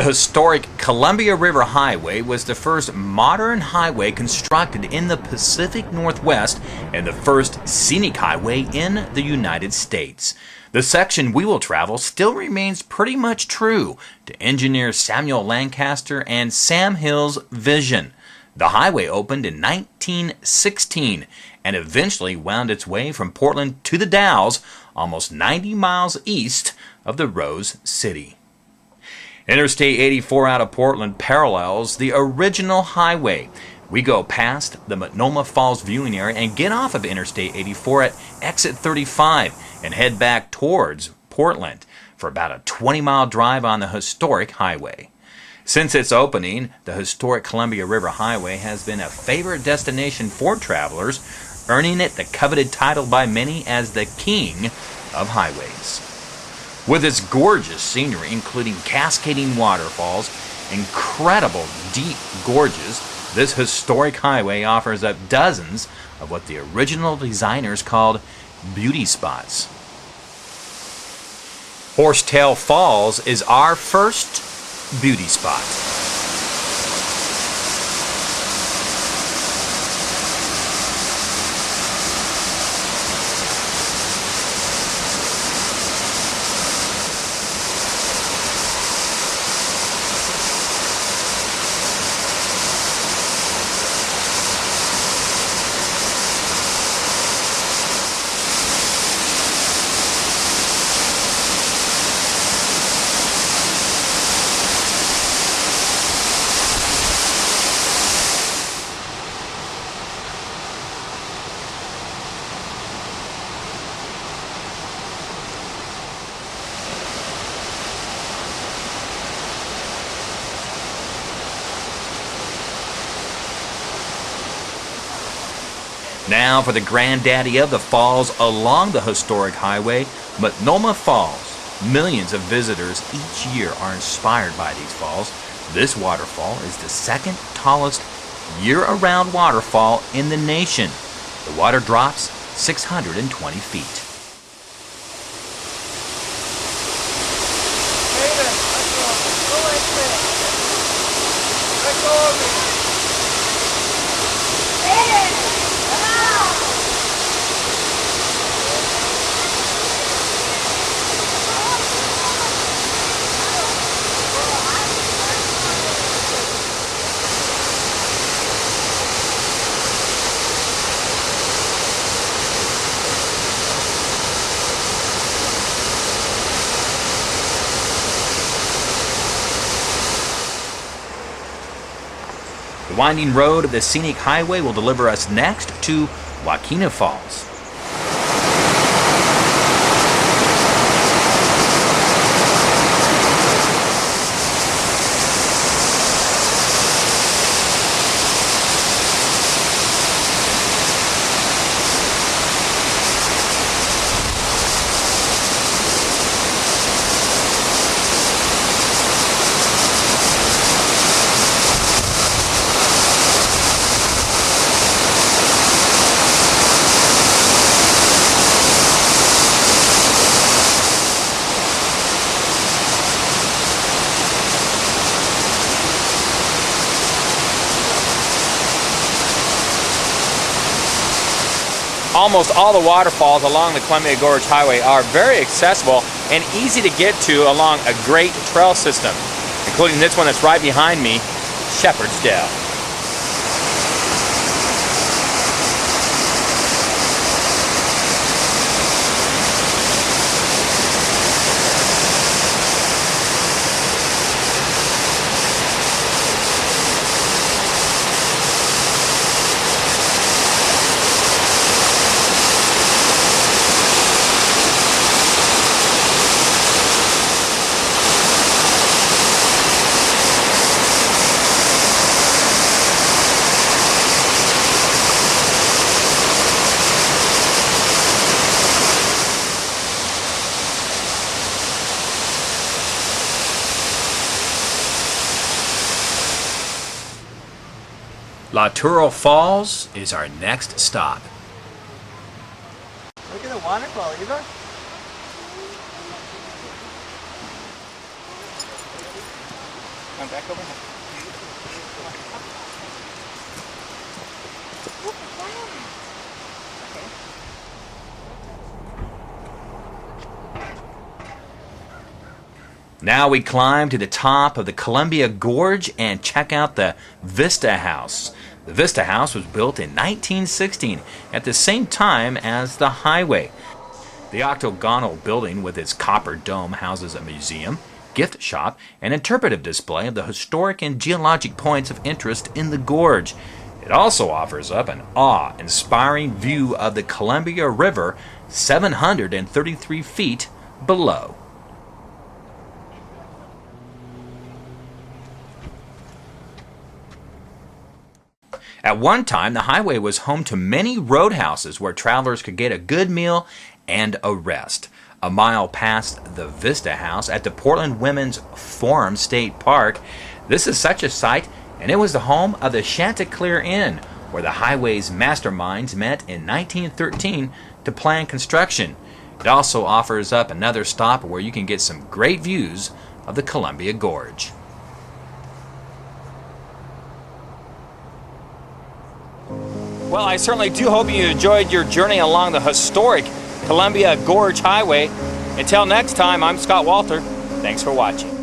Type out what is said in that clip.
The historic Columbia River Highway was the first modern highway constructed in the Pacific Northwest and the first scenic highway in the United States. The section we will travel still remains pretty much true to engineer Samuel Lancaster and Sam Hill's vision. The highway opened in 1916 and eventually wound its way from Portland to the Dalles, almost 90 miles east of the Rose City. Interstate 84 out of Portland parallels the original highway. We go past the Multnomah Falls viewing area and get off of Interstate 84 at exit 35 and head back towards Portland for about a 20-mile drive on the historic highway. Since its opening, the historic Columbia River Highway has been a favorite destination for travelers, earning it the coveted title by many as the King of Highways. With its gorgeous scenery, including cascading waterfalls, incredible deep gorges, this historic highway offers up dozens of what the original designers called beauty spots. Horsetail Falls is our first beauty spot. Now for the granddaddy of the falls along the historic highway, Multnomah Falls. Millions of visitors each year are inspired by these falls. This waterfall is the second tallest year-around waterfall in the nation. The water drops 620 feet. The winding road of the scenic highway will deliver us next to Waterfalls Falls. Almost all the waterfalls along the Columbia Gorge Highway are very accessible and easy to get to along a great trail system, including this one that's right behind me, Shepherd's Dell. Waterfalls Falls is our next stop. Look at the waterfall, Eva. Come back over here. Now we climb to the top of the Columbia Gorge and check out the Vista House. The Vista House was built in 1916 at the same time as the highway. The octagonal building with its copper dome houses a museum, gift shop, and interpretive display of the historic and geologic points of interest in the gorge. It also offers up an awe-inspiring view of the Columbia River 733 feet below. At one time, the highway was home to many roadhouses where travelers could get a good meal and a rest. A mile past the Vista House at the Portland Women's Forum State Park, this is such a sight, and it was the home of the Chanticleer Inn, where the highway's masterminds met in 1913 to plan construction. It also offers up another stop where you can get some great views of the Columbia Gorge. Well, I certainly do hope you enjoyed your journey along the historic Columbia Gorge Highway. Until next time, I'm Scott Walter. Thanks for watching.